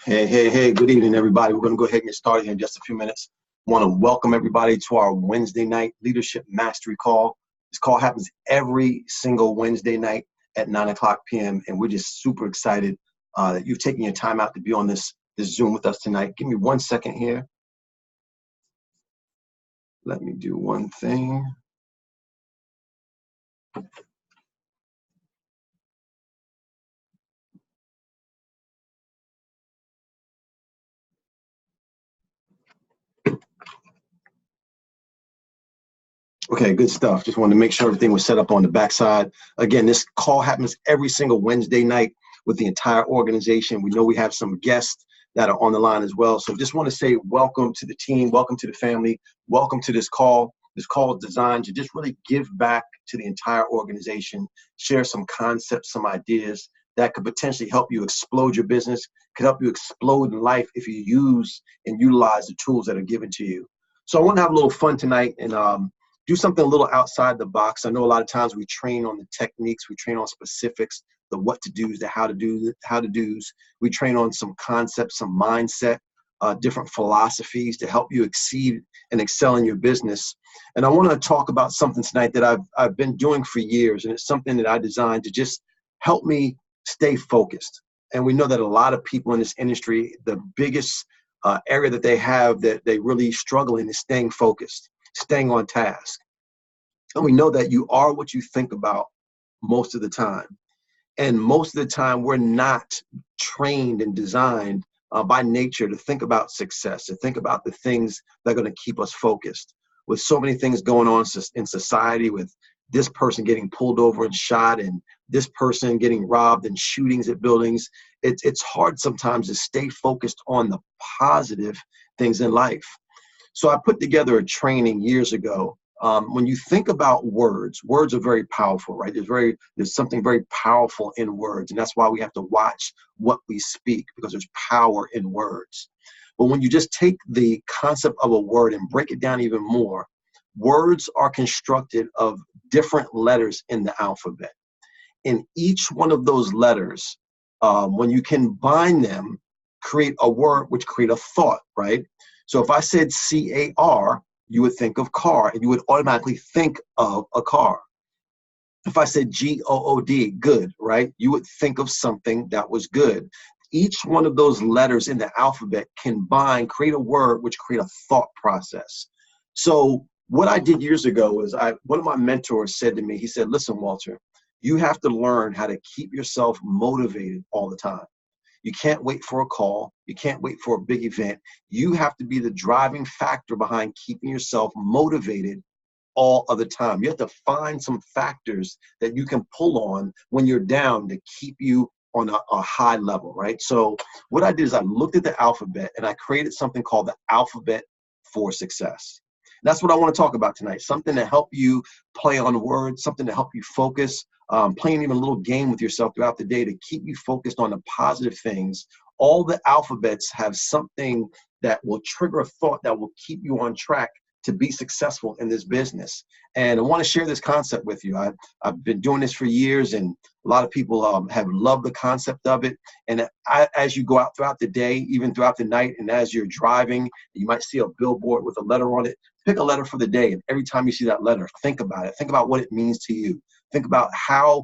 Hey, good evening, everybody. We're going to go ahead and get started here in just a few minutes. I want to welcome everybody to our Wednesday night leadership mastery call. This call happens every single Wednesday night at 9 o'clock p.m. And we're just super excited that you've taken your time out to be on this Zoom with us tonight. Give me 1 second here. Let me do one thing. Okay, good stuff. Just wanted to make sure everything was set up on the backside. Again, this call happens every single Wednesday night with the entire organization. We know we have some guests that are on the line as well. So just want to say welcome to the team, welcome to the family, welcome to this call. This call is designed to just really give back to the entire organization, share some concepts, some ideas that could potentially help you explode your business, could help you explode in life if you use and utilize the tools that are given to you. So I want to have a little fun tonight and do something a little outside the box. I know a lot of times we train on the techniques, we train on specifics, the what to do's, the how to do's. We train on some concepts, some mindset, different philosophies to help you exceed and excel in your business. And I want to talk about something tonight that I've been doing for years, and it's something that I designed to just help me stay focused. And we know that a lot of people in this industry, the biggest area that they have that they really struggle in is staying focused, staying on task. And we know that you are what you think about most of the time. And most of the time, we're not trained and designed by nature to think about success, to think about the things that are going to keep us focused. With so many things going on in society, with this person getting pulled over and shot and this person getting robbed and shootings at buildings, it's hard sometimes to stay focused on the positive things in life. So I put together a training years ago. When you think about words are very powerful, right? There's something very powerful in words, and that's why we have to watch what we speak, because there's power in words. But when you just take the concept of a word and break it down even more, words are constructed of different letters in the alphabet. And each one of those letters, when you combine them, create a word which create a thought, right? So if I said C-A-R, you would think of car, and you would automatically think of a car. If I said G-O-O-D, good, right? You would think of something that was good. Each one of those letters in the alphabet combine, create a word which create a thought process. So what I did years ago was one of my mentors said to me, he said, listen, Walter, you have to learn how to keep yourself motivated all the time. You can't wait for a call. You can't wait for a big event. You have to be the driving factor behind keeping yourself motivated all of the time. You have to find some factors that you can pull on when you're down to keep you on a high level, right? So what I did is I looked at the alphabet and I created something called the alphabet for success. That's what I want to talk about tonight. Something to help you play on words, something to help you focus, playing even a little game with yourself throughout the day to keep you focused on the positive things. All the alphabets have something that will trigger a thought that will keep you on track to be successful in this business. And I want to share this concept with you. I've been doing this for years, and a lot of people have loved the concept of it. And as you go out throughout the day, even throughout the night, and as you're driving, you might see a billboard with a letter on it. Pick a letter for the day, and every time you see that letter, think about it. Think about what it means to you. Think about how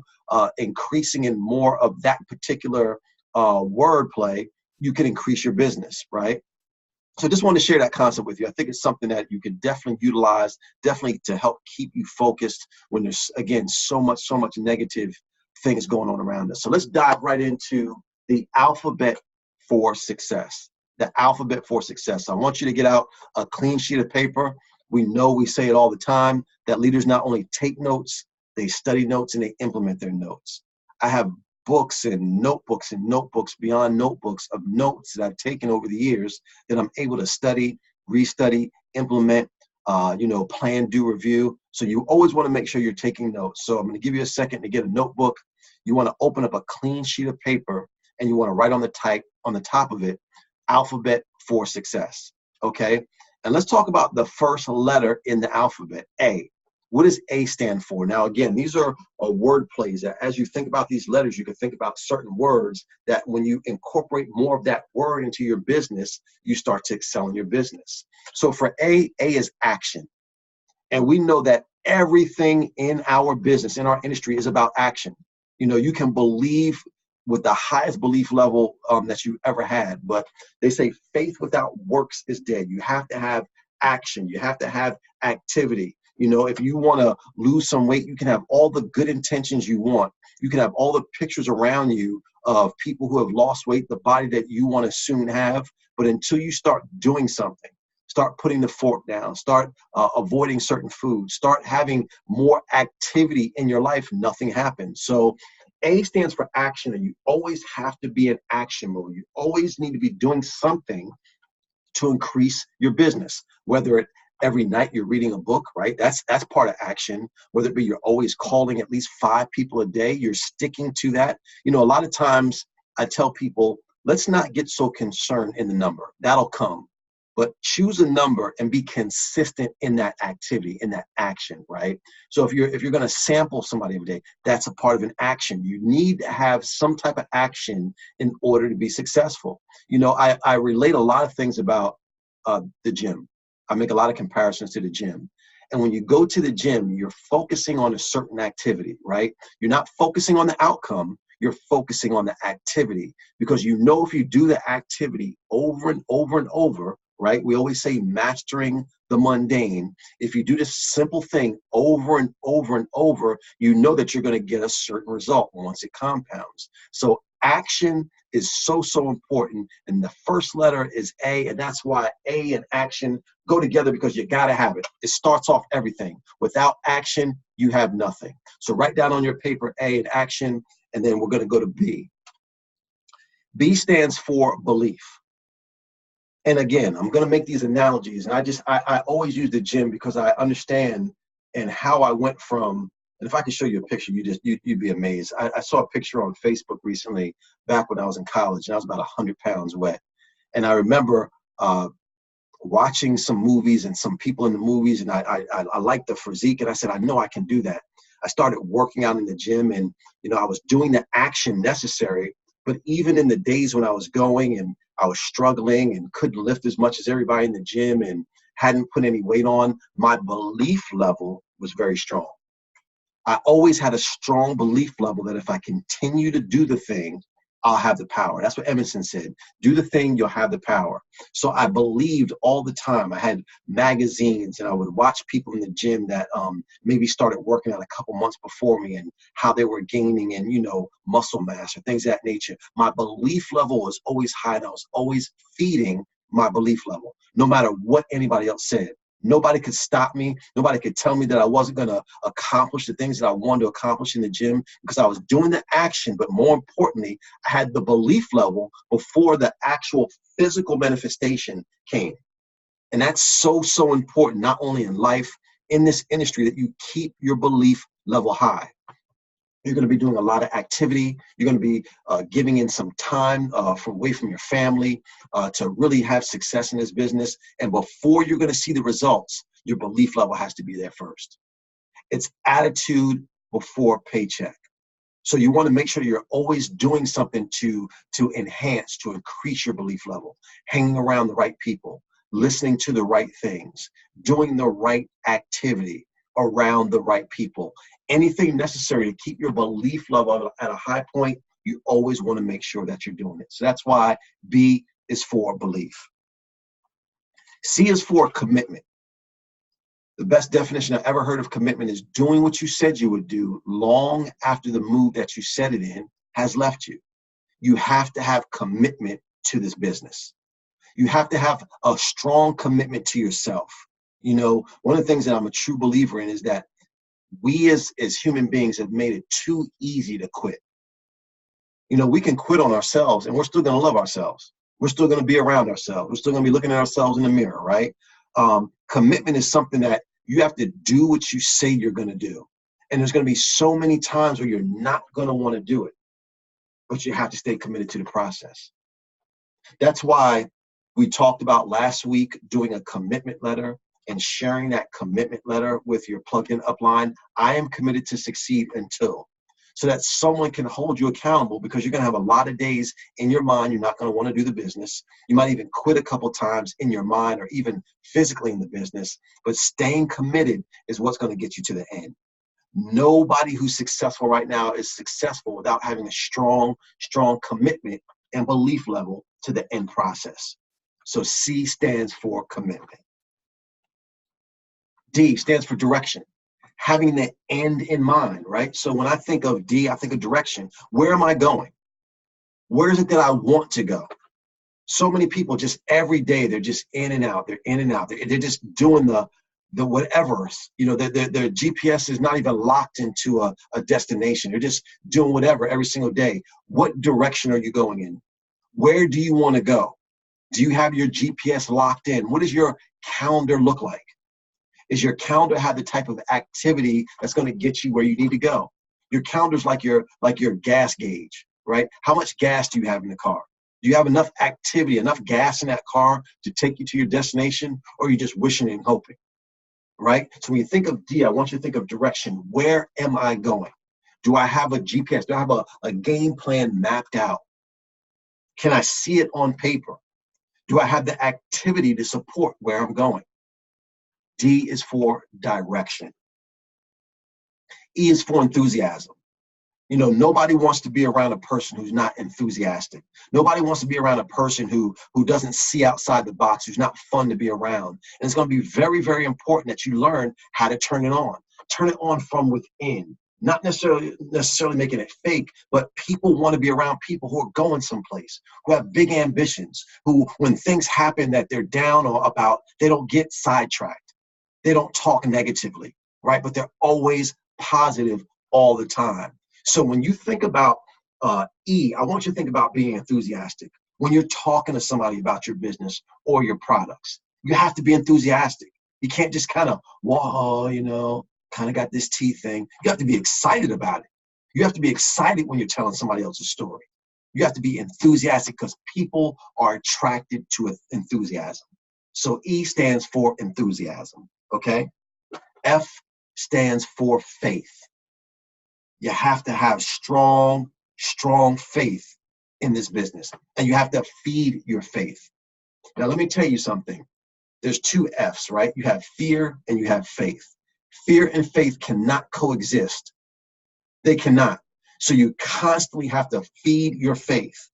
increasing in more of that particular wordplay, you can increase your business, right? So I just want to share that concept with you. I think it's something that you can definitely utilize, definitely to help keep you focused when there's, again, so much negative things going on around us. So let's dive right into the alphabet for success. The alphabet for success. I want you to get out a clean sheet of paper. We say it all the time, that leaders not only take notes, they study notes and they implement their notes. I have books and notebooks beyond notebooks of notes that I've taken over the years that I'm able to study, restudy, implement, plan, do, review. So you always want to make sure you're taking notes. So I'm going to give you a second to get a notebook. You want to open up a clean sheet of paper and you want to write on the top of it, alphabet for success. Okay. And let's talk about the first letter in the alphabet, A. what does A stand for? Now, again, these are word plays that as you think about these letters, you can think about certain words that when you incorporate more of that word into your business, you start to excel in your business. So for A is action. And we know that everything in our business, in our industry, is about action. You know, you can believe with the highest belief level that you ever had, but they say faith without works is dead. You have to have action. You have to have activity. You know, if you want to lose some weight, you can have all the good intentions you want. You can have all the pictures around you of people who have lost weight, the body that you want to soon have. But until you start doing something, start putting the fork down, start avoiding certain foods, start having more activity in your life, nothing happens. So A stands for action, and you always have to be in action mode. You always need to be doing something to increase your business, whether it every night you're reading a book, right? That's part of action. Whether it be you're always calling at least 5 people a day, you're sticking to that. You know, a lot of times I tell people, let's not get so concerned in the number. That'll come. But choose a number and be consistent in that activity, in that action, right? So if you're going to sample somebody every day, that's a part of an action. You need to have some type of action in order to be successful. You know, I relate a lot of things about the gym. I make a lot of comparisons to the gym. And when you go to the gym, you're focusing on a certain activity, right? You're not focusing on the outcome. You're focusing on the activity, because you know if you do the activity over and over and over, right? We always say mastering the mundane. If you do this simple thing over and over and over, you know that you're going to get a certain result once it compounds. So action is so, so important. And the first letter is A, and that's why A and action go together, because you got to have it. It starts off everything. Without action, you have nothing. So write down on your paper A and action, and then we're going to go to B. B stands for belief. And again, I'm going to make these analogies, and I always use the gym because I understand and how I went from, and if I could show you a picture, you'd be amazed. I saw a picture on Facebook recently back when I was in college, and I was about 100 pounds wet. And I remember watching some movies and some people in the movies, and I liked the physique, and I said, I know I can do that. I started working out in the gym, and you know, I was doing the action necessary. But even in the days when I was going and I was struggling and couldn't lift as much as everybody in the gym and hadn't put any weight on, my belief level was very strong. I always had a strong belief level that if I continue to do the thing, I'll have the power. That's what Emerson said. Do the thing, you'll have the power. So I believed all the time. I had magazines, and I would watch people in the gym that maybe started working out a couple months before me, and how they were gaining and, you know, muscle mass or things of that nature. My belief level was always high, and I was always feeding my belief level, no matter what anybody else said. Nobody could stop me. Nobody could tell me that I wasn't going to accomplish the things that I wanted to accomplish in the gym, because I was doing the action. But more importantly, I had the belief level before the actual physical manifestation came. And that's so, so important, not only in life, in this industry, that you keep your belief level high. You're going to be doing a lot of activity. You're going to be giving in some time away from your family to really have success in this business. And before you're going to see the results, your belief level has to be there first. It's attitude before paycheck. So you want to make sure you're always doing something to enhance, to increase your belief level, hanging around the right people, listening to the right things, doing the right activity around the right people. Anything necessary to keep your belief level at a high point, you always want to make sure that you're doing it. So that's why B is for belief. C is for commitment. The best definition I've ever heard of commitment is doing what you said you would do long after the mood that you said it in has left you. You have to have commitment to this business. You have to have a strong commitment to yourself. You know, one of the things that I'm a true believer in is that we as human beings have made it too easy to quit. You know, we can quit on ourselves and we're still going to love ourselves. We're still going to be around ourselves. We're still going to be looking at ourselves in the mirror, right? Commitment is something that you have to do what you say you're going to do. And there's going to be so many times where you're not going to want to do it, but you have to stay committed to the process. That's why we talked about last week doing a commitment letter. and sharing that commitment letter with your plugged in upline, I am committed to succeed until, so that someone can hold you accountable, because you're going to have a lot of days in your mind you're not going to want to do the business. You might even quit a couple times in your mind or even physically in the business, but staying committed is what's going to get you to the end. Nobody who's successful right now is successful without having a strong commitment and belief level to the end process. So C stands for commitment. D stands for direction. Having the end in mind, right? So when I think of D, I think of direction. Where am I going? Where is it that I want to go? So many people just every day, they're just in and out. They're in and out. They're just doing the whatever, their GPS is not even locked into a destination. They're just doing whatever every single day. What direction are you going in? Where do you want to go? Do you have your GPS locked in? What does your calendar look like? Is your calendar have the type of activity that's going to get you where you need to go? Your calendar's like your gas gauge, right? How much gas do you have in the car? Do you have enough activity, enough gas in that car to take you to your destination, or are you just wishing and hoping, right? So when you think of D, I want you to think of direction. Where am I going? Do I have a GPS? Do I have a game plan mapped out? Can I see it on paper? Do I have the activity to support where I'm going? D is for direction. E is for enthusiasm. Nobody wants to be around a person who's not enthusiastic. Nobody wants to be around a person who doesn't see outside the box, who's not fun to be around. And it's going to be very, very important that you learn how to turn it on. Turn it on from within. Not necessarily making it fake, but people want to be around people who are going someplace, who have big ambitions, who, when things happen that they're down or about, they don't get sidetracked. They don't talk negatively, right? But they're always positive all the time. So when you think about E, I want you to think about being enthusiastic. When you're talking to somebody about your business or your products, you have to be enthusiastic. You can't just kind of, whoa, kind of got this tea thing. You have to be excited about it. You have to be excited when you're telling somebody else's story. You have to be enthusiastic, because people are attracted to enthusiasm. So E stands for enthusiasm, okay? F stands for faith. You have to have strong faith in this business, and you have to feed your faith. Now, let me tell you something. There's two F's, right? You have fear and you have faith. Fear and faith cannot coexist. They cannot. So you constantly have to feed your faith.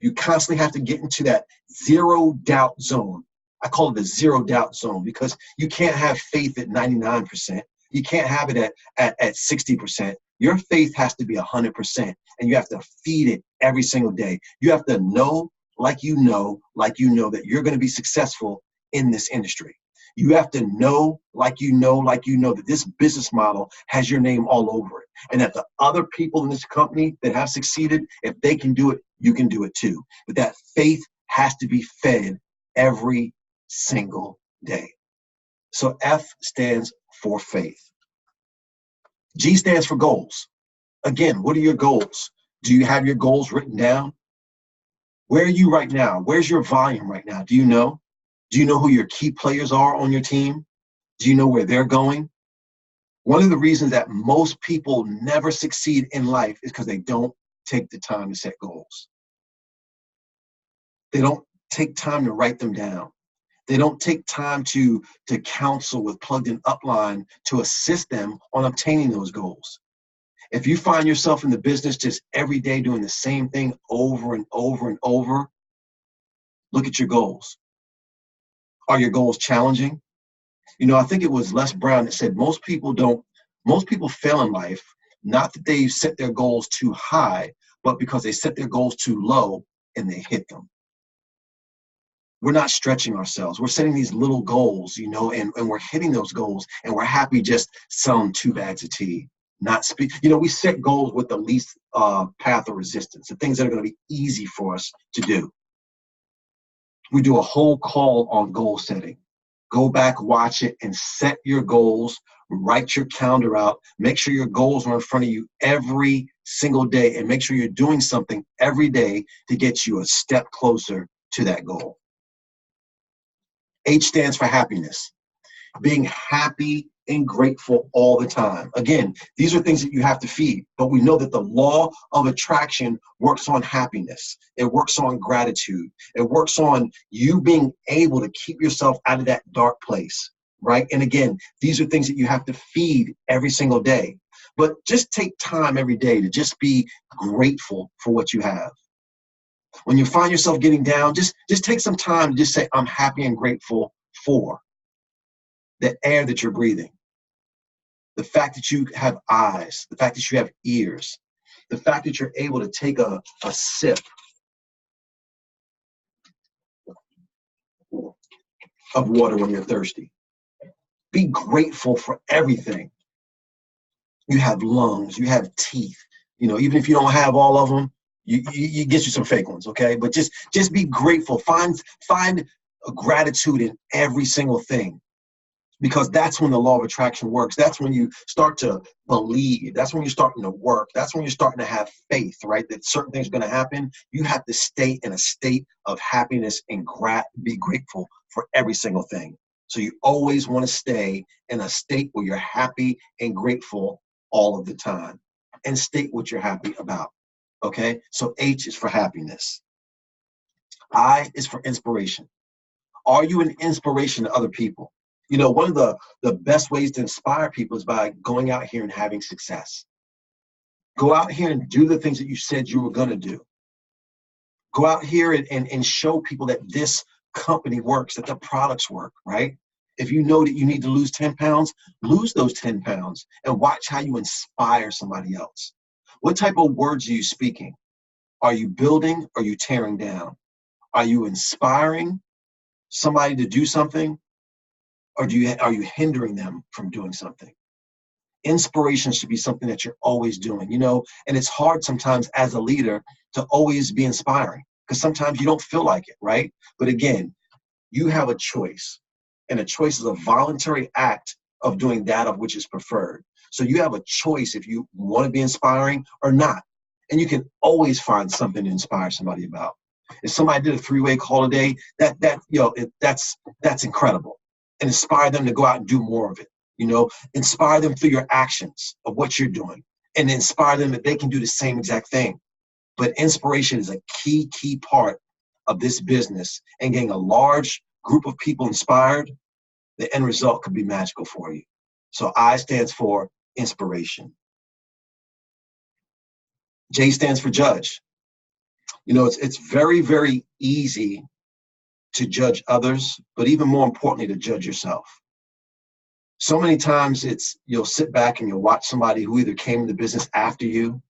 You constantly have to get into that zero doubt zone. I call it the zero doubt zone, because you can't have faith at 99%. You can't have it at 60%. Your faith has to be 100%, and you have to feed it every single day. You have to know, like you know that you're going to be successful in this industry. You have to know, like you know that this business model has your name all over it, and that the other people in this company that have succeeded, if they can do it, you can do it too. But that faith has to be fed every single day. So F stands for faith. G stands for goals. Again, what are your goals? Do you have your goals written down? Where are you right now? Where's your volume right now? Do you know? Do you know who your key players are on your team? Do you know where they're going? One of the reasons that most people never succeed in life is because they don't take the time to set goals. They don't take time to write them down. They don't take time to counsel with plugged-in upline to assist them on obtaining those goals. If you find yourself in the business just every day doing the same thing over and over and over, look at your goals. Are your goals challenging? I think it was Les Brown that said most people fail in life, not that they set their goals too high, but because they set their goals too low and they hit them. We're not stretching ourselves. We're setting these little goals, and we're hitting those goals, and we're happy just selling 2 bags of tea. We set goals with the least path of resistance, the things that are going to be easy for us to do. We do a whole call on goal setting. Go back, watch it, and set your goals. Write your calendar out. Make sure your goals are in front of you every single day, and make sure you're doing something every day to get you a step closer to that goal. H stands for happiness. being happy and grateful all the time. Again, these are things that you have to feed, but we know that the law of attraction works on happiness. It works on gratitude. It works on you being able to keep yourself out of that dark place, right? And again, these are things that you have to feed every single day. But just take time every day to just be grateful for what you have. When you find yourself getting down, just take some time to just say, I'm happy and grateful for the air that you're breathing, the fact that you have eyes, the fact that you have ears, the fact that you're able to take a sip of water when you're thirsty. Be grateful for everything. You have lungs, you have teeth. You know, even if you don't have all of them, you get you some fake ones, okay? But just be grateful. Find a gratitude in every single thing, because that's when the law of attraction works. That's when you start to believe. That's when you're starting to work. That's when you're starting to have faith, right? That certain things are going to happen. You have to stay in a state of happiness and be grateful for every single thing. So you always want to stay in a state where you're happy and grateful all of the time, and state what you're happy about. Okay? So H is for happiness. I is for inspiration. Are you an inspiration to other people? You know, one of the best ways to inspire people is by going out here and having success. Go out here and do the things that you said you were going to do. Go out here and show people that this company works, that the products work, right? If you know that you need to lose 10 pounds, lose those 10 pounds and watch how you inspire somebody else. What type of words are you speaking? Are you building or are you tearing down? Are you inspiring somebody to do something, or are you hindering them from doing something? Inspiration should be something that you're always doing, you know, and it's hard sometimes as a leader to always be inspiring, because sometimes you don't feel like it, right? But again, you have a choice, and a choice is a voluntary act of doing that of which is preferred. So you have a choice if you want to be inspiring or not. And you can always find something to inspire somebody about. If somebody did a 3-way call a day, that's incredible. And inspire them to go out and do more of it. You know, inspire them through your actions of what you're doing, and inspire them that they can do the same exact thing. But inspiration is a key part of this business, and getting a large group of people inspired, the end result could be magical for you. So I stands for inspiration. J stands for judge. You know, it's very, very easy to judge others, but even more importantly, to judge yourself. So many times you'll sit back and you'll watch somebody who either came into business after you,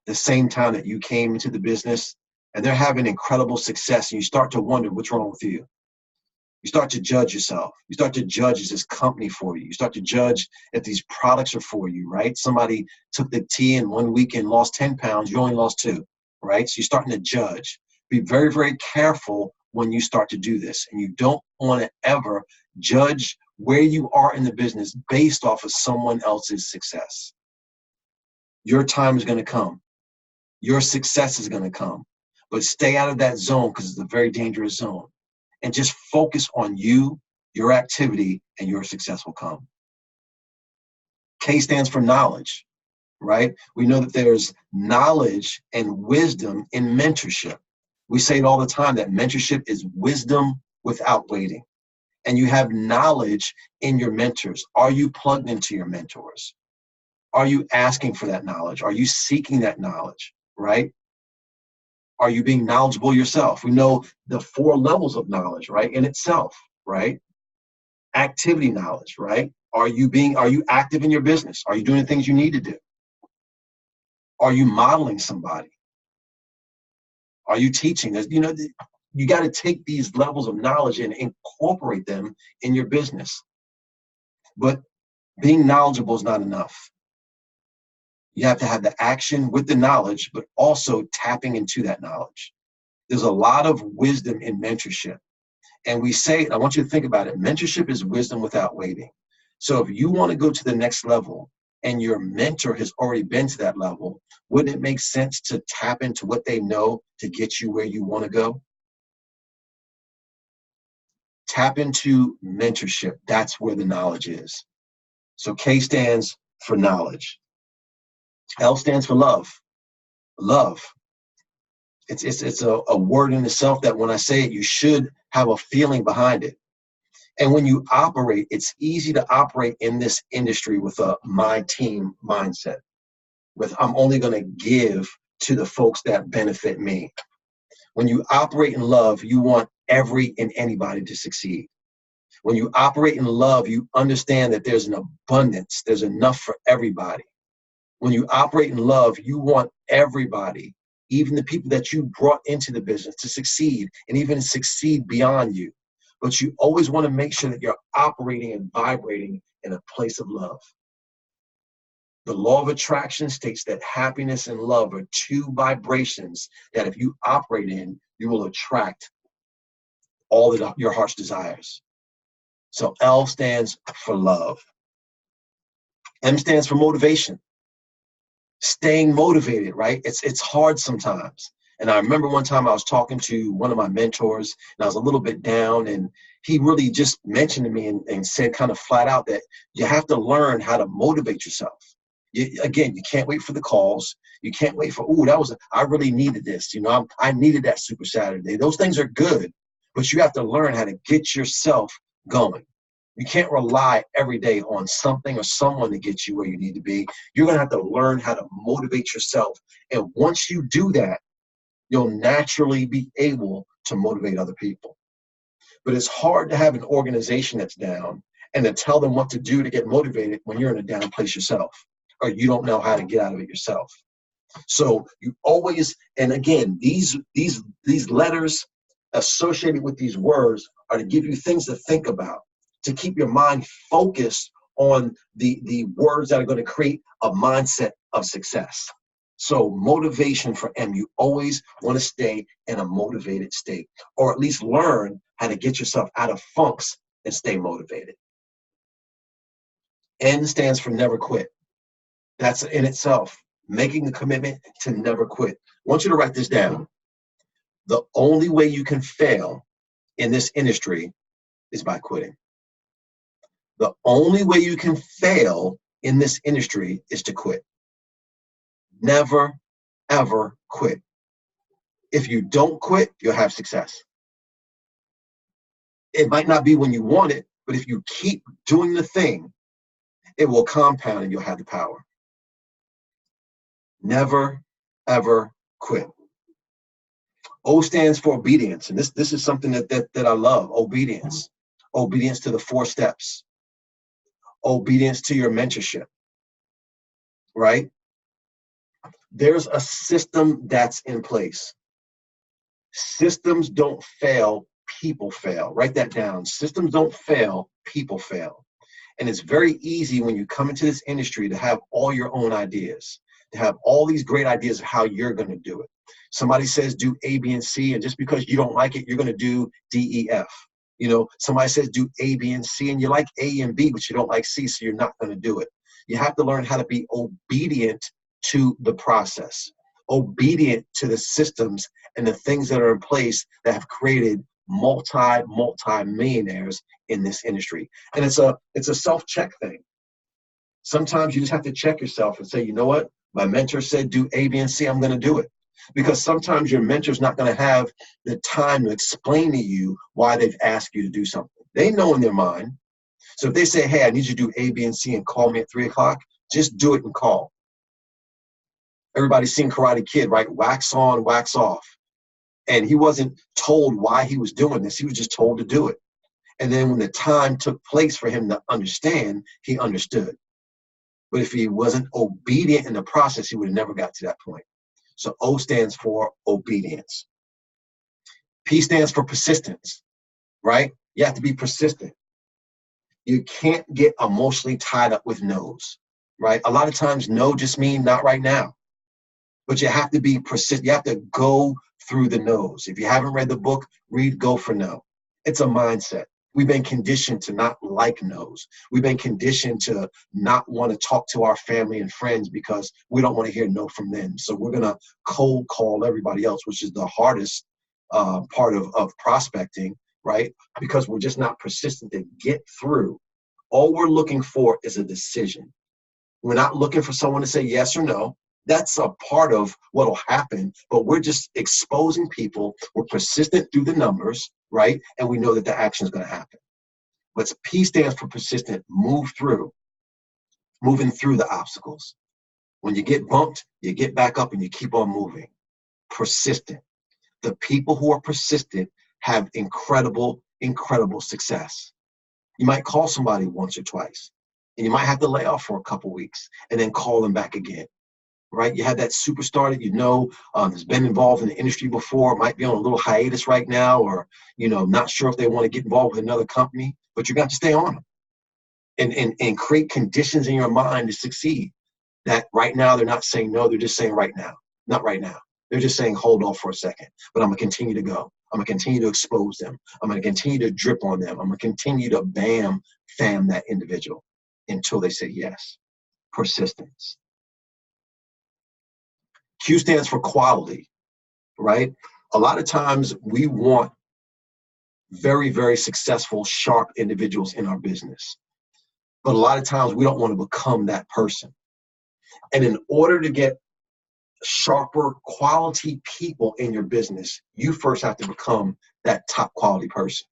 the same time that you came into the business, and they're having incredible success, and you start to wonder what's wrong with you. You start to judge yourself. You start to judge, is this company for you? You start to judge if these products are for you, right? Somebody took the tea in 1 week and lost 10 pounds, you only lost 2, right? So you're starting to judge. Be very, very careful when you start to do this. And you don't want to ever judge where you are in the business based off of someone else's success. Your time is going to come. Your success is going to come. But stay out of that zone, because it's a very dangerous zone. And just focus on you, your activity, and your success will come. K stands for knowledge, right? We know that there's knowledge and wisdom in mentorship. We say it all the time that mentorship is wisdom without waiting. And you have knowledge in your mentors. Are you plugged into your mentors? Are you asking for that knowledge? Are you seeking that knowledge, right? Are you being knowledgeable yourself? We know the 4 levels of knowledge, right, in itself, right? Activity knowledge, right? Are you active in your business? Are you doing the things you need to do? Are you modeling somebody? Are you teaching? You know, you got to take these levels of knowledge and incorporate them in your business. But being knowledgeable is not enough. You have to have the action with the knowledge, but also tapping into that knowledge. There's a lot of wisdom in mentorship. And we say, I want you to think about it, mentorship is wisdom without waiting. So if you want to go to the next level and your mentor has already been to that level, wouldn't it make sense to tap into what they know to get you where you want to go? Tap into mentorship. That's where the knowledge is. So K stands for knowledge. L stands for love. Love. It's a word in itself that when I say it, you should have a feeling behind it. And when you operate, it's easy to operate in this industry with a my team mindset, with I'm only going to give to the folks that benefit me. When you operate in love, you want every and anybody to succeed. When you operate in love, you understand that there's an abundance, there's enough for everybody. When you operate in love, you want everybody, even the people that you brought into the business, to succeed and even succeed beyond you. But you always want to make sure that you're operating and vibrating in a place of love. The law of attraction states that happiness and love are two vibrations that if you operate in, you will attract all that your heart's desires. So L stands for love. M stands for motivation. Staying motivated, right? It's hard sometimes. And I remember one time I was talking to one of my mentors and I was a little bit down, and he really just mentioned to me and said kind of flat out that you have to learn how to motivate yourself. Again, you can't wait for the calls. You can't wait for, I really needed this. I needed that Super Saturday. Those things are good, but you have to learn how to get yourself going. You can't rely every day on something or someone to get you where you need to be. You're going to have to learn how to motivate yourself. And once you do that, you'll naturally be able to motivate other people. But it's hard to have an organization that's down and to tell them what to do to get motivated when you're in a down place yourself, or you don't know how to get out of it yourself. So you always, and again, these letters associated with these words are to give you things to think about, to keep your mind focused on the words that are going to create a mindset of success. So motivation for M, you always want to stay in a motivated state, or at least learn how to get yourself out of funks and stay motivated. N stands for never quit. That's in itself, making a commitment to never quit. I want you to write this down. The only way you can fail in this industry is by quitting. The only way you can fail in this industry is to quit. Never, ever quit. If you don't quit, you'll have success. It might not be when you want it, but if you keep doing the thing, it will compound and you'll have the power. Never, ever quit. O stands for obedience. And this is something that I love, obedience. Obedience to the 4 steps. Obedience to your mentorship, right? There's a system that's in place. Systems don't fail, people fail. Write that down. Systems don't fail, people fail. And it's very easy when you come into this industry to have all your own ideas, to have all these great ideas of how you're going to do it. Somebody says do A, B, and C, and just because you don't like it, you're going to do D, E, F. Somebody says do A, B, and C, and you like A and B, but you don't like C, so you're not going to do it. You have to learn how to be obedient to the process, obedient to the systems and the things that are in place that have created multi-millionaires in this industry. And it's a self-check thing. Sometimes you just have to check yourself and say, you know what? My mentor said do A, B, and C, I'm going to do it. Because sometimes your mentor's not going to have the time to explain to you why they've asked you to do something. They know in their mind. So if they say, hey, I need you to do A, B, and C and call me at 3 o'clock, just do it and call. Everybody's seen Karate Kid, right? Wax on, wax off. And he wasn't told why he was doing this. He was just told to do it. And then when the time took place for him to understand, he understood. But if he wasn't obedient in the process, he would have never got to that point. So O stands for obedience. P stands for persistence, right? You have to be persistent. You can't get emotionally tied up with no's, right? A lot of times no just means not right now. But you have to be persistent. You have to go through the no's. If you haven't read the book, read Go for No. It's a mindset. We've been conditioned to not like no's. We've been conditioned to not want to talk to our family and friends because we don't want to hear no from them. So we're going to cold call everybody else, which is the hardest part of prospecting, right? Because we're just not persistent to get through. All we're looking for is a decision. We're not looking for someone to say yes or no. That's a part of what will happen, but we're just exposing people. We're persistent through the numbers, right? And we know that the action is going to happen. But P stands for persistent, move through, moving through the obstacles. When you get bumped, you get back up and you keep on moving. Persistent. The people who are persistent have incredible, incredible success. You might call somebody once or twice, and you might have to lay off for a couple weeks and then call them back again, right? You have that superstar that you know has been involved in the industry before, might be on a little hiatus right now, or not sure if they want to get involved with another company, but you got to stay on them and create conditions in your mind to succeed. That right now they're not saying no, they're just saying right now, not right now. They're just saying hold off for a second, but I'm gonna continue to go. I'm gonna continue to expose them. I'm gonna continue to drip on them. I'm gonna continue to fam that individual until they say yes. Persistence. Q stands for quality, right? A lot of times we want very, very successful, sharp individuals in our business. But a lot of times we don't want to become that person. And in order to get sharper quality people in your business, you first have to become that top quality person.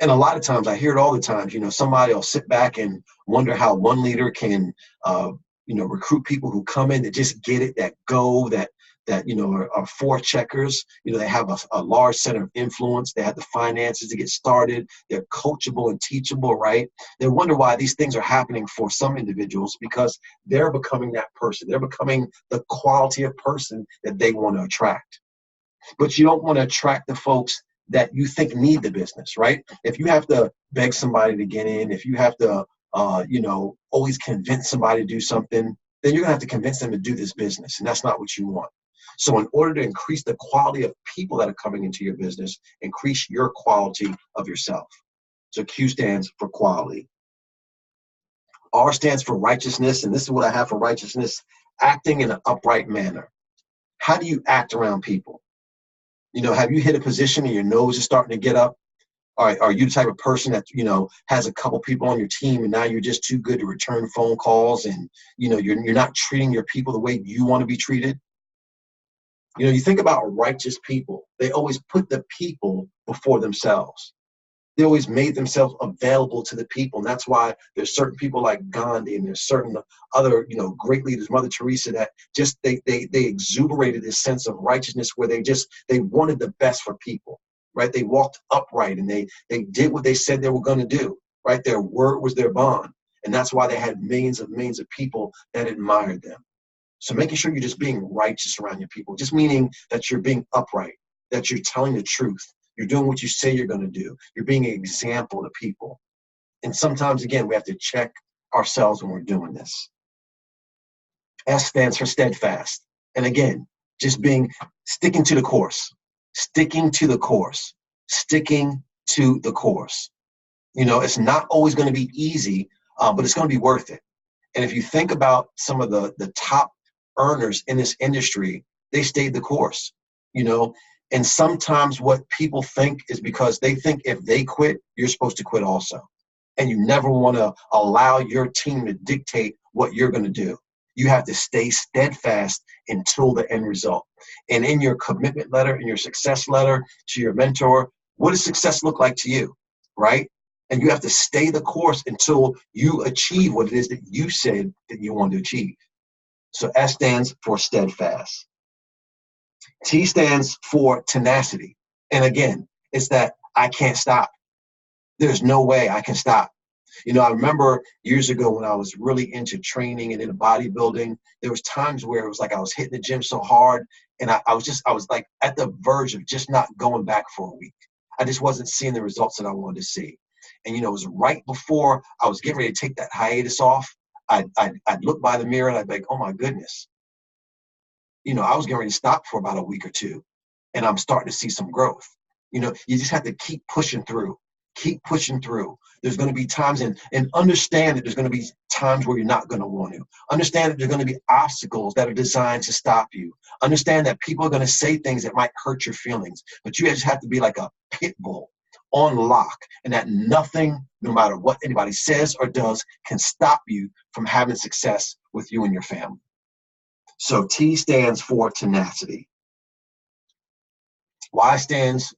And a lot of times I hear it all the time, somebody will sit back and wonder how one leader can recruit people who come in that just get it, that go, that are forth checkers. They have a large center of influence. They have the finances to get started. They're coachable and teachable, right? They wonder why these things are happening for some individuals, because they're becoming that person. They're becoming the quality of person that they want to attract. But you don't want to attract the folks that you think need the business, right? If you have to beg somebody to get in, if you have to always convince somebody to do something, then you're gonna have to convince them to do this business, and that's not what you want. So in order to increase the quality of people that are coming into your business, increase your quality of yourself. So Q stands for quality. R stands for righteousness, and this is what I have for righteousness: acting in an upright manner. How do you act around people? Have you hit a position and your nose is starting to get up? Are you the type of person that, has a couple people on your team and now you're just too good to return phone calls, and, you're not treating your people the way you want to be treated? You think about righteous people. They always put the people before themselves. They always made themselves available to the people. And that's why there's certain people like Gandhi, and there's certain other, great leaders, Mother Teresa, that just, they exuberated this sense of righteousness where they wanted the best for people. Right? They walked upright, and they did what they said they were going to do, right? Their word was their bond. And that's why they had millions of people that admired them. So making sure you're just being righteous around your people, just meaning that you're being upright, that you're telling the truth. You're doing what you say you're going to do. You're being an example to people. And sometimes, again, we have to check ourselves when we're doing this. S stands for steadfast. And again, just sticking to the course. Sticking to the course, sticking to the course. It's not always going to be easy, but it's going to be worth it. And if you think about some of the top earners in this industry, they stayed the course, and sometimes what people think is because they think if they quit, you're supposed to quit also. And you never want to allow your team to dictate what you're going to do. You have to stay steadfast until the end result. And in your commitment letter, in your success letter to your mentor, what does success look like to you, right? And you have to stay the course until you achieve what it is that you said that you want to achieve. So S stands for steadfast. T stands for tenacity. And again, it's that I can't stop. There's no way I can stop. I remember years ago when I was really into training and into bodybuilding, there was times where it was like I was hitting the gym so hard, and I was like at the verge of just not going back for a week. I just wasn't seeing the results that I wanted to see. And, it was right before I was getting ready to take that hiatus off. I'd look by the mirror and I'd be like, oh my goodness. I was getting ready to stop for about a week or two, and I'm starting to see some growth. You just have to keep pushing through. Keep pushing through. There's going to be times, and understand that there's going to be times where you're not going to want to. Understand that there's going to be obstacles that are designed to stop you. Understand that people are going to say things that might hurt your feelings, but you just have to be like a pit bull on lock, and that nothing, no matter what anybody says or does, can stop you from having success with you and your family. So T stands for tenacity. Y stands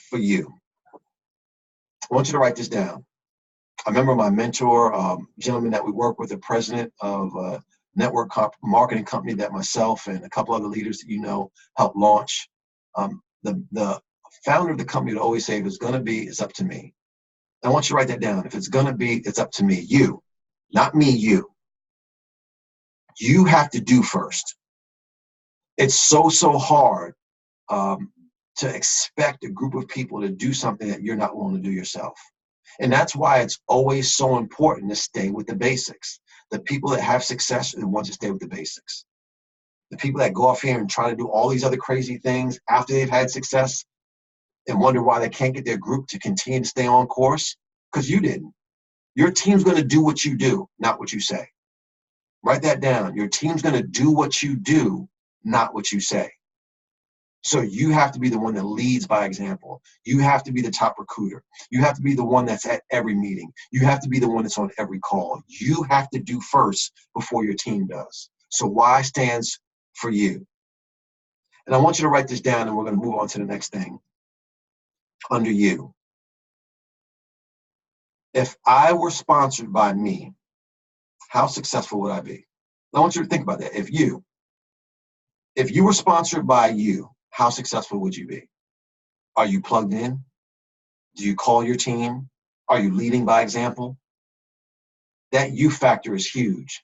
for you. I want you to write this down. I remember my mentor, gentleman that we work with, the president of a network marketing company that myself and a couple other leaders that you know helped launch. The founder of the company would always say, if it's going to be, it's up to me. I want you to write that down. If it's going to be, it's up to me. You, not me, you. You have to do first. It's so hard to expect a group of people to do something that you're not willing to do yourself. And that's why it's always so important to stay with the basics. The people that have success are the ones to stay with the basics. The people that go off here and try to do all these other crazy things after they've had success and wonder why they can't get their group to continue to stay on course, because you didn't. Your team's going to do what you do, not what you say. Write that down. Your team's going to do what you do, not what you say. So you have to be the one that leads by example. You have to be the top recruiter. You have to be the one that's at every meeting. You have to be the one that's on every call. You have to do first before your team does. So Y stands for you. And I want you to write this down, and we're going to move on to the next thing. Under you. If I were sponsored by me, how successful would I be? I want you to think about that. If you were sponsored by you, how successful would you be? Are you plugged in? Do you call your team? Are you leading by example? That you factor is huge,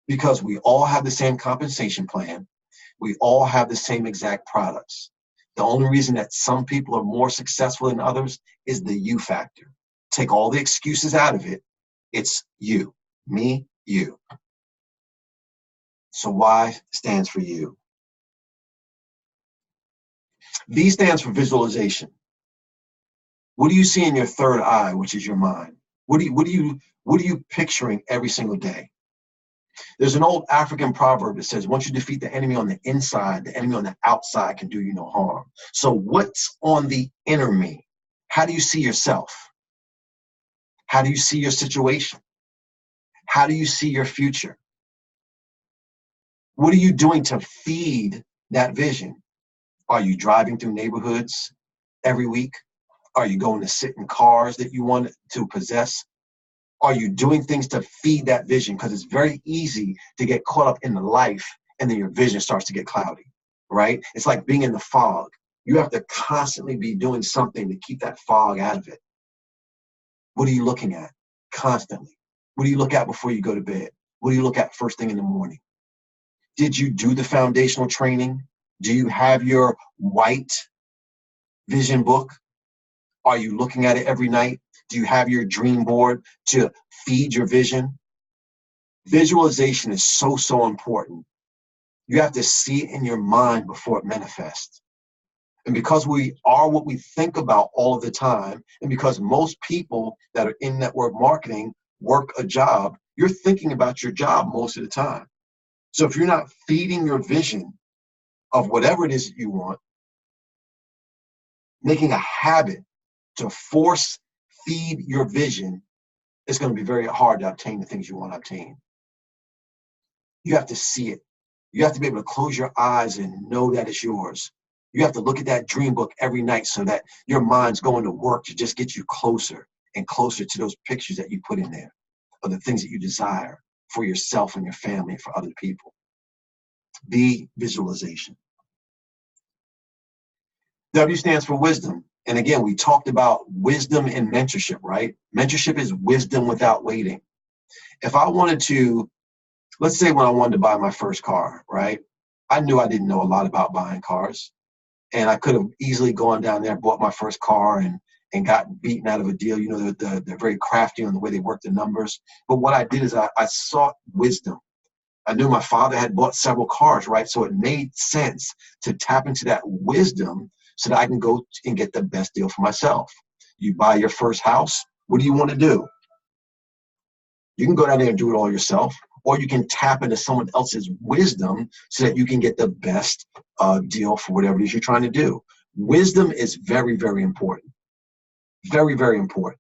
because we all have the same compensation plan. We all have the same exact products. The only reason that some people are more successful than others is the you factor. Take all the excuses out of it. It's you, me, you. So Y stands for you. V stands for visualization. What do you see in your third eye, which is your mind? What are you picturing every single day? There's an old African proverb that says, once you defeat the enemy on the inside, the enemy on the outside can do you no harm. So what's on the inner me? How do you see yourself? How do you see your situation? How do you see your future? What are you doing to feed that vision? Are you driving through neighborhoods every week? Are you going to sit in cars that you want to possess? Are you doing things to feed that vision? Because it's very easy to get caught up in the life, and then your vision starts to get cloudy, right? It's like being in the fog. You have to constantly be doing something to keep that fog out of it. What are you looking at constantly? What do you look at before you go to bed? What do you look at first thing in the morning? Did you do the foundational training? Do you have your white vision book? Are you looking at it every night? Do you have your dream board to feed your vision? Visualization is so important. You have to see it in your mind before it manifests. And because we are what we think about all of the time, and because most people that are in network marketing work a job, you're thinking about your job most of the time. So if you're not feeding your vision of whatever it is that you want, making a habit to force feed your vision, it's going to be very hard to obtain the things you want to obtain. You have to see it. You have to be able to close your eyes and know that it's yours. You have to look at that dream book every night so that your mind's going to work to just get you closer and closer to those pictures that you put in there of the things that you desire for yourself and your family and for other people. Be visualization. W stands for wisdom. And again, we talked about wisdom and mentorship, right? Mentorship is wisdom without waiting. If I wanted to, let's say when I wanted to buy my first car, right? I knew I didn't know a lot about buying cars. And I could have easily gone down there, bought my first car and got beaten out of a deal. You know, they're very crafty on the way they work the numbers. But what I did is I sought wisdom. I knew my father had bought several cars, right? So it made sense to tap into that wisdom so that I can go and get the best deal for myself. You buy your first house, what do you want to do? You can go down there and do it all yourself, or you can tap into someone else's wisdom so that you can get the best deal for whatever it is you're trying to do. Wisdom is very, very important. Very, very important.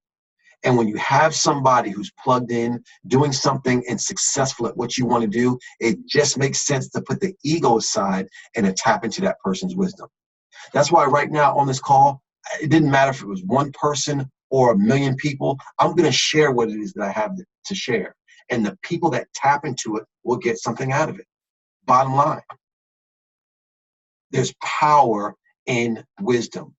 And when you have somebody who's plugged in, doing something and successful at what you want to do, it just makes sense to put the ego aside and to tap into that person's wisdom. That's why right now on this call, it didn't matter if it was one person or a million people. I'm going to share what it is that I have to share. And the people that tap into it will get something out of it. Bottom line, there's power in wisdom.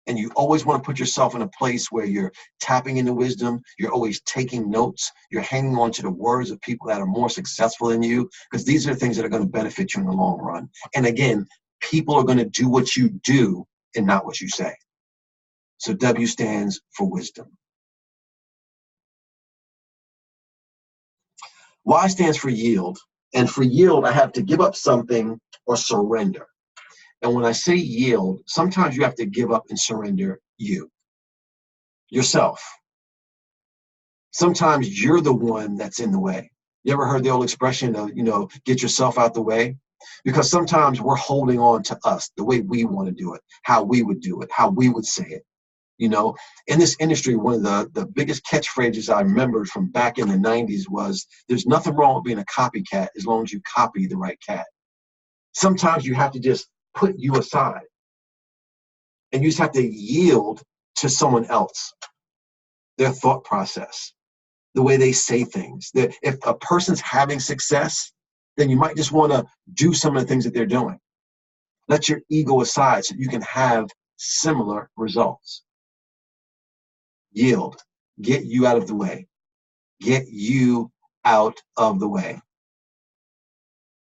And you always want to put yourself in a place where you're tapping into wisdom. You're always taking notes. You're hanging on to the words of people that are more successful than you, because these are the things that are going to benefit you in the long run. And again, people are going to do what you do and not what you say. So W stands for wisdom. Y stands for yield. And for yield, I have to give up something or surrender. And when I say yield, sometimes you have to give up and surrender yourself. Sometimes you're the one that's in the way. You ever heard the old expression of, get yourself out the way? Because sometimes we're holding on to us, the way we want to do it, how we would do it, how we would say it. In this industry, one of the biggest catchphrases I remembered from back in the 90s was, there's nothing wrong with being a copycat as long as you copy the right cat. Sometimes you have to just put you aside, and you just have to yield to someone else, their thought process, the way they say things. If a person's having success, then you might just want to do some of the things that they're doing. Let your ego aside so you can have similar results. Yield. Get you out of the way. Get you out of the way.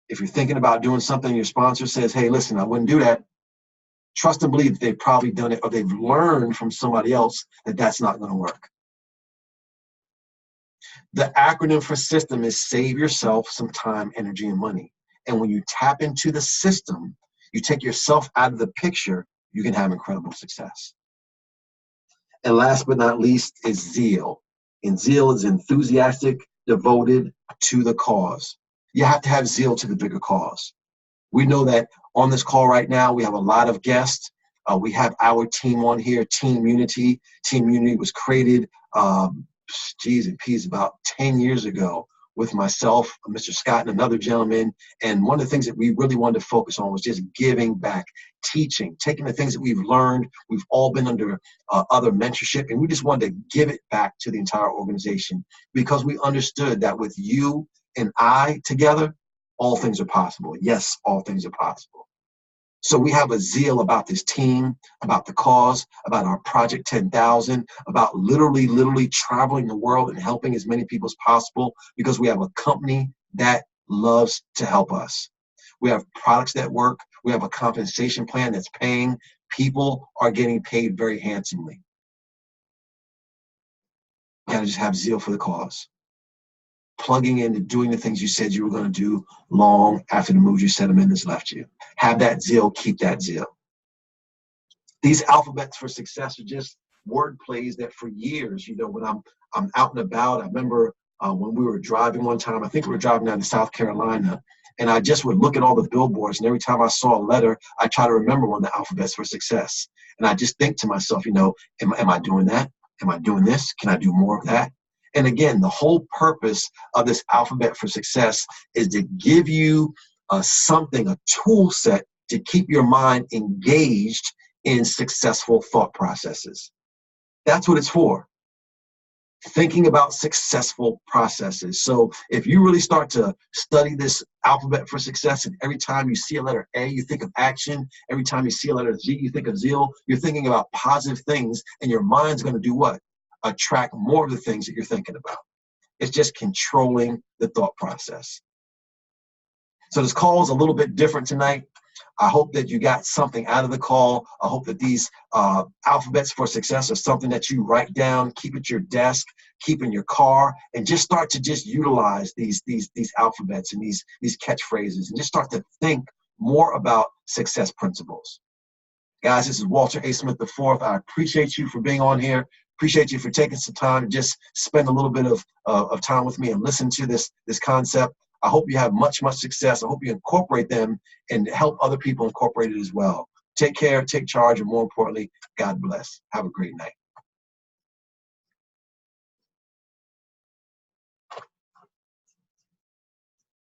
If you're thinking about doing something, your sponsor says, hey, listen, I wouldn't do that. Trust and believe that they've probably done it, or they've learned from somebody else that that's not going to work. The acronym for system is save yourself some time, energy, and money. And when you tap into the system, you take yourself out of the picture, you can have incredible success. And last but not least is zeal. And zeal is enthusiastic, devoted to the cause. You have to have zeal to the bigger cause. We know that on this call right now, we have a lot of guests. We have our team on here, Team Unity. Team Unity was created, about 10 years ago with myself, Mr. Scott, and another gentleman. And one of the things that we really wanted to focus on was just giving back, teaching, taking the things that we've learned. We've all been under other mentorship, and we just wanted to give it back to the entire organization, because we understood that with you and I together, all things are possible. Yes, all things are possible. So we have a zeal about this team, about the cause, about our Project 10,000, about literally traveling the world and helping as many people as possible, because we have a company that loves to help us. We have products that work. We have a compensation plan that's paying. People are getting paid very handsomely. You gotta just have zeal for the cause. Plugging into doing the things you said you were going to do long after the mood you set them in has left you. Have that zeal, keep that zeal. These alphabets for success are just word plays that for years, when I'm out and about, I remember when we were driving one time, I think we were driving down to South Carolina, and I just would look at all the billboards, and every time I saw a letter, I try to remember one of the alphabets for success. And I just think to myself, am I doing that? Am I doing this? Can I do more of that? And again, the whole purpose of this alphabet for success is to give you a tool set to keep your mind engaged in successful thought processes. That's what it's for. Thinking about successful processes. So if you really start to study this alphabet for success, and every time you see a letter A, you think of action. Every time you see a letter Z, you think of zeal. You're thinking about positive things, and your mind's going to do what? Attract more of the things that you're thinking about. It's just controlling the thought process. So this call is a little bit different tonight. I hope that you got something out of the call. I hope that these alphabets for success are something that you write down, keep at your desk, keep in your car, and just start to just utilize these alphabets and these catchphrases, and just start to think more about success principles. Guys, this is Walter A. Smith IV. I appreciate you for being on here. Appreciate you for taking some time to just spend a little bit of time with me and listen to this concept. I hope you have much success. I hope you incorporate them and help other people incorporate it as well. Take care, take charge, and more importantly, God bless. Have a great night.